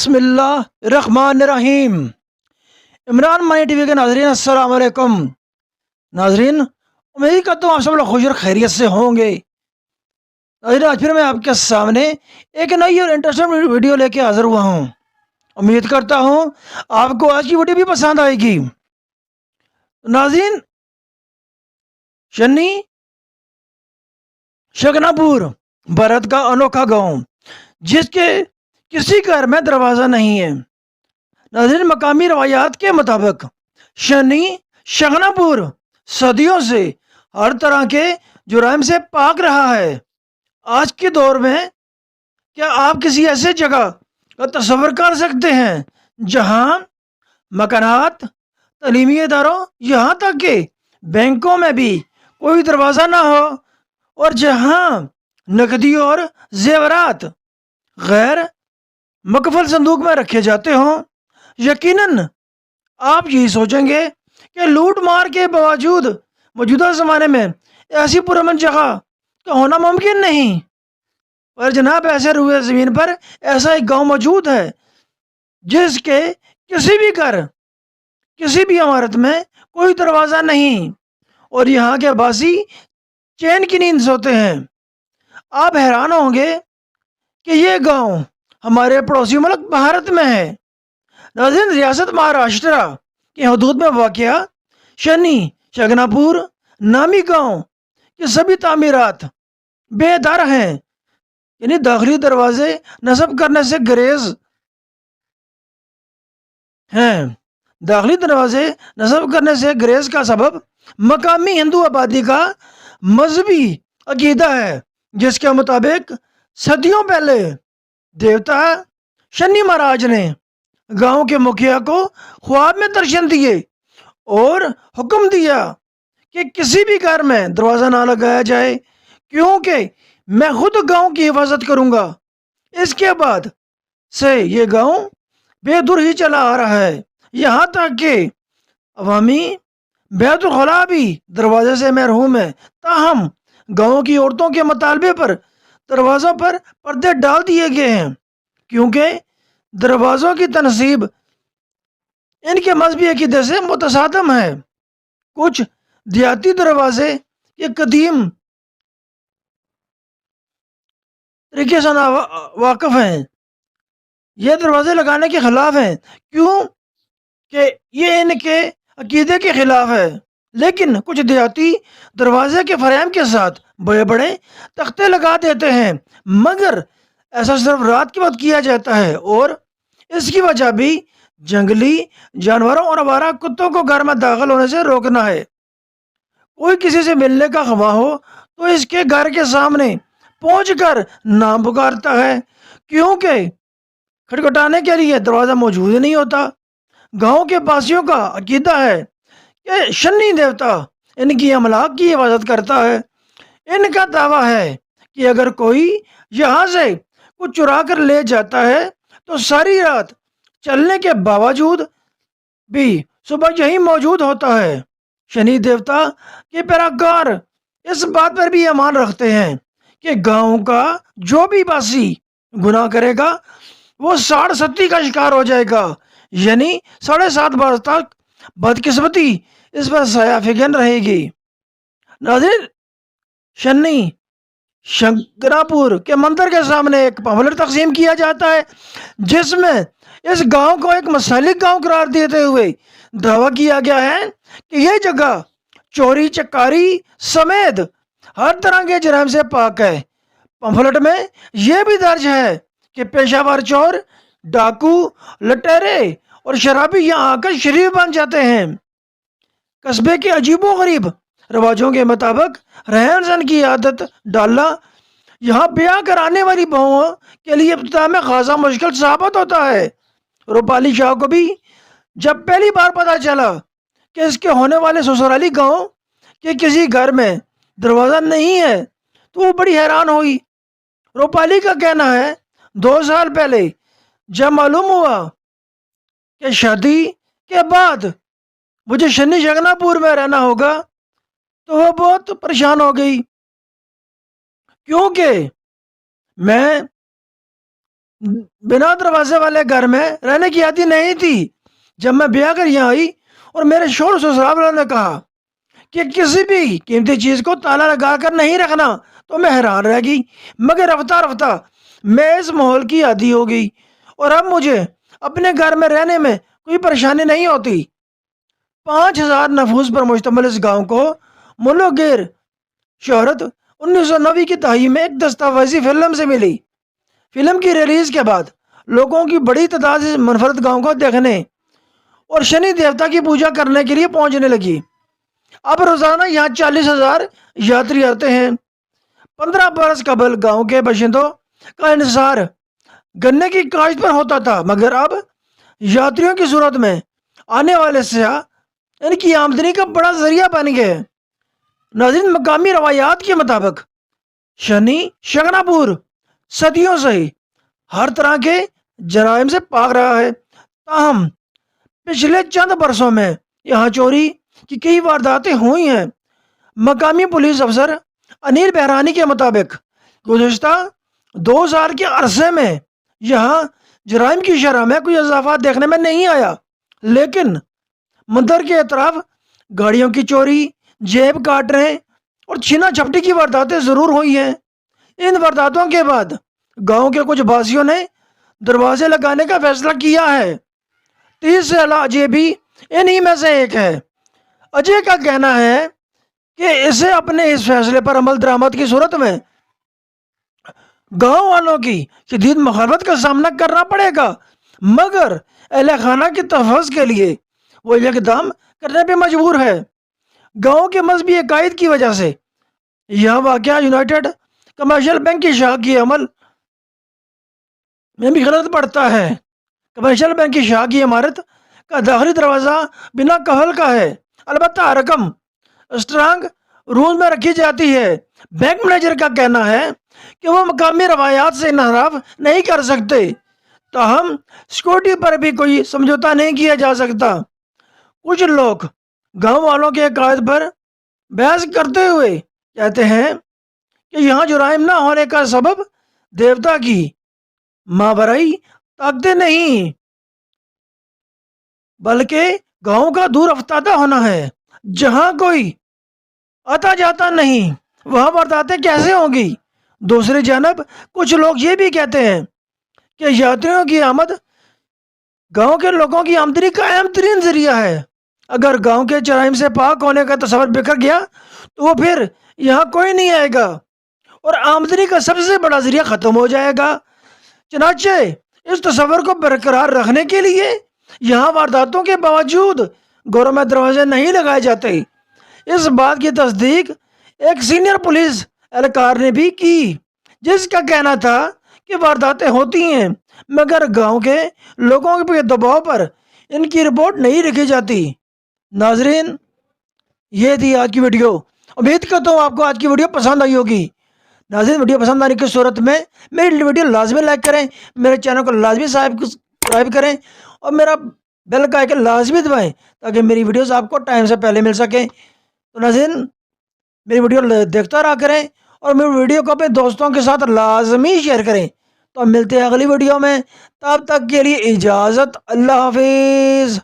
بسم اللہ الرحمن الرحیم۔ عمران مانی ٹی وی کے ناظرین السلام علیکم۔ ناظرین، امید کرتا ہوں آپ سب لوگ خوش اور خیریت سے ہوں گے۔ ناظرین، آج پھر میں آپ کے سامنے ایک نئی اور انٹرسٹنگ ویڈیو لے کے حاضر ہوا ہوں۔ امید کرتا ہوں آپ کو آج کی ویڈیو بھی پسند آئے گی۔ ناظرین، شنی شگناپور بھارت کا انوکھا گاؤں جس کے کسی گھر میں دروازہ نہیں ہے۔ ناظرین، مقامی روایات کے مطابق شنی شگناپور صدیوں سے ہر طرح کے جرائم سے پاک رہا ہے۔ آج کے دور میں کیا آپ کسی ایسے جگہ کا تصور کر سکتے ہیں جہاں مکانات، تعلیمی اداروں، یہاں تک کہ بینکوں میں بھی کوئی دروازہ نہ ہو، اور جہاں نقدی اور زیورات غیر مقفل صندوق میں رکھے جاتے ہوں؟ یقیناً آپ یہی سوچیں گے کہ لوٹ مار کے باوجود موجودہ زمانے میں ایسی پرامن جگہ کا ہونا ممکن نہیں۔ پر جناب، ایسے روئے زمین پر ایسا ایک گاؤں موجود ہے جس کے کسی بھی گھر، کسی بھی عمارت میں کوئی دروازہ نہیں، اور یہاں کے باسی چین کی نیند سوتے ہیں۔ آپ حیران ہوں گے کہ یہ گاؤں ہمارے پڑوسی ملک بھارت میں ہے۔ ناظرین، ریاست مہاراشٹرا کی حدود میں واقع شنی شگناپور نامی گاؤں کی سبھی تعمیرات بے در ہیں، یعنی داخلی دروازے نصب کرنے سے گریز ہیں۔ داخلی دروازے نصب کرنے سے گریز کا سبب مقامی ہندو آبادی کا مذہبی عقیدہ ہے، جس کے مطابق صدیوں پہلے دیوتا شنی مہاراج نے گاؤں کے مکھیا کو خواب میں درشن دیے اور حکم دیا کہ کسی بھی گھر میں دروازہ نہ لگایا جائے، کیونکہ میں خود گاؤں کی حفاظت کروں گا۔ اس کے بعد سے یہ گاؤں بے دور ہی چلا آ رہا ہے، یہاں تک کہ عوامی بیت الخلاء بھی دروازے سے محروم ہے۔ تاہم گاؤں کی عورتوں کے مطالبے پر دروازوں پر پردے ڈال دیے گئے ہیں، کیونکہ دروازوں کی تنصیب ان کے مذہبی عقیدے سے متصادم ہے۔ کچھ دیہاتی دروازے یہ قدیم طریقے سے واقف ہیں، یہ دروازے لگانے کے خلاف ہیں، کیوں کہ یہ ان کے عقیدے کے خلاف ہے۔ لیکن کچھ دیہاتی دروازے کے فریم کے ساتھ بڑے بڑے تختے لگا دیتے ہیں، مگر ایسا صرف رات کے وقت کیا جاتا ہے، اور اس کی وجہ بھی جنگلی جانوروں اور آوارہ کتوں کو گھر میں داخل ہونے سے روکنا ہے۔ کوئی کسی سے ملنے کا خواہ ہو تو اس کے گھر کے سامنے پہنچ کر نام پکارتا ہے، کیونکہ کھٹکھٹانے کے لیے دروازہ موجود نہیں ہوتا۔ گاؤں کے باسیوں کا عقیدہ ہے کہ شنی دیوتا ان کی املاک کی حفاظت کرتا ہے۔ ان کا دعویٰ ہے کہ اگر کوئی یہاں سے کچھ چرا کر لے جاتا ہے تو ساری رات چلنے کے باوجود بھی صبح یہی موجود ہوتا ہے۔ شنی دیوتا کے پیروکار اس بات پر بھی ایمان رکھتے ہیں کہ گاؤں کا جو بھی باسی گناہ کرے گا وہ 60 کا شکار ہو جائے گا، یعنی 7.5 برس تک بدقسمتی اس پر سایہ فگن رہے گی۔ ناظرین، شنی شگناپور کے مندر کے سامنے ایک پمفلٹ تقسیم کیا جاتا ہے، جس میں اس گاؤں کو ایک مسلک گاؤں قرار دیتے ہوئے دعویٰ کیا گیا ہے کہ یہ جگہ چوری چکاری سمیت ہر طرح کے جرائم سے پاک ہے۔ پمفلٹ میں یہ بھی درج ہے کہ پیشہ ور چور، ڈاکو، لٹیرے اور شرابی یہاں آ کر شریف بن جاتے ہیں۔ قصبے کے عجیب و غریب رواجوں کے مطابق رہن سہن کی عادت ڈالنا یہاں بیاہ کرانے والی بہوؤں کے لیے ابتدا میں خاصا مشکل ثابت ہوتا ہے۔ روپالی شاہ کو بھی جب پہلی بار پتہ چلا کہ اس کے ہونے والے سسرالی گاؤں کے کسی گھر میں دروازہ نہیں ہے تو وہ بڑی حیران ہوئی۔ روپالی کا کہنا ہے 2 سال پہلے جب معلوم ہوا کہ شادی کے بعد مجھے شنی شگناپور میں رہنا ہوگا تو وہ بہت پریشان ہو گئی، کیونکہ میں بنا دروازے والے گھر میں رہنے کی عادی نہیں تھی۔ جب میں بیاہ کر یہاں آئی اور میرے شوہر سسرال والوں نے کہا کہ کسی بھی قیمتی چیز کو تالا لگا کر نہیں رکھنا تو میں حیران رہ گئی، مگر رفتہ رفتہ میں اس ماحول کی عادی ہو گئی اور اب مجھے اپنے گھر میں رہنے میں کوئی پریشانی نہیں ہوتی۔ 5,000 نفوس پر مشتمل اس گاؤں کو ملک گیر شہرت 1990 کی دہائی میں ایک دستاویزی فلم سے ملی۔ فلم کی ریلیز کے بعد لوگوں کی بڑی تعداد اس منفرد گاؤں کو دیکھنے اور شنی دیوتا کی پوجا کرنے کے لیے پہنچنے لگی۔ اب روزانہ یہاں 40,000 یاتری آتے ہیں۔ 15 برس قبل گاؤں کے باشندوں کا انحصار گنے کی کاشت پر ہوتا تھا، مگر اب یاتریوں کی صورت میں آنے والے سیاح ان کی آمدنی کا بڑا ذریعہ بن گئے۔ ناظرین، مقامی روایات کے مطابق شنی شگنا پور صدیوں سے ہی ہر طرح کے جرائم سے پاک رہا ہے، تاہم پچھلے چند برسوں میں یہاں چوری کی کئی وارداتیں ہوئی ہیں۔ مقامی پولیس افسر انیل بہرانی کے مطابق گزشتہ 2 سال کے عرصے میں یہاں جرائم کی شرح میں کوئی اضافہ دیکھنے میں نہیں آیا، لیکن مندر کے اطراف گاڑیوں کی چوری، جیب کاٹنے اور چھینا جھپٹی کی وارداتیں ضرور ہوئی ہیں۔ ان وارداتوں کے بعد گاؤں کے کچھ باسیوں نے دروازے لگانے کا فیصلہ کیا ہے۔ 30 سے اعلیٰ اجے بھی انہی میں سے ایک ہے۔ اجے کا کہنا ہے کہ اسے اپنے اس فیصلے پر عمل درآمد کی صورت میں گاؤں والوں کی شدید مخالفت کا سامنا کرنا پڑے گا، مگر اہل خانہ کے تحفظ کے لیے وہ یہ اقدام کرنے پہ مجبور ہے۔ گاؤں کے مذہبی عقائد کی وجہ سے یہاں واقع یونائٹڈ کمرشل بینک کی شاخ کی عمل میں بھی غلط پڑتا ہے۔ کمرشل بینک کی شاخ کی عمارت کا داخلی دروازہ بنا قفل کا ہے، البتہ رقم اسٹرانگ روم میں رکھی جاتی ہے۔ بینک مینیجر کا کہنا ہے کہ وہ مقامی روایات سے انحراف نہیں کر سکتے، تاہم سیکورٹی پر بھی کوئی سمجھوتہ نہیں کیا جا سکتا۔ کچھ لوگ گاؤں والوں کے عقائد پر بحث کرتے ہوئے کہتے ہیں کہ یہاں جرائم نہ ہونے کا سبب دیوتا کی مابرئی طاقتیں نہیں، بلکہ گاؤں کا دور افتادہ ہونا ہے۔ جہاں کوئی آتا جاتا نہیں، وہاں وارداتیں کیسے ہوں گی؟ دوسری جانب کچھ لوگ یہ بھی کہتے ہیں کہ یاتریوں کی آمد گاؤں کے لوگوں کی آمدنی کا اہم ترین ذریعہ ہے۔ اگر گاؤں کے جرائم سے پاک ہونے کا تصور بکھر گیا تو وہ پھر یہاں کوئی نہیں آئے گا اور آمدنی کا سب سے بڑا ذریعہ ختم ہو جائے گا۔ چنانچہ اس تصور کو برقرار رکھنے کے لیے یہاں وارداتوں کے باوجود گھروں میں دروازے نہیں لگائے جاتے۔ اس بات کی تصدیق ایک سینئر پولیس اہلکار نے بھی کی، جس کا کہنا تھا کہ وارداتیں ہوتی ہیں، مگر گاؤں کے لوگوں کے دباؤ پر ان کی رپورٹ نہیں رکھی جاتی۔ ناظرین، یہ تھی آج کی ویڈیو۔ امید کرتا ہوں آپ کو آج کی ویڈیو پسند آئی ہوگی۔ ناظرین، ویڈیو پسند آنے کی صورت میں میری ویڈیو لازمی لائک کریں، میرے چینل کو لازمی سبسکرائب کریں اور میرا بیل کا آئیکن لازمی دبائیں تاکہ میری ویڈیوز آپ کو ٹائم سے پہلے مل سکیں۔ تو ناظرین، میری ویڈیو دیکھتا رہا کریں اور میری ویڈیو کو اپنے دوستوں کے ساتھ لازمی شیئر کریں۔ تو ہم ملتے ہیں اگلی ویڈیو میں، تب تک کے لیے اجازت، اللہ حافظ۔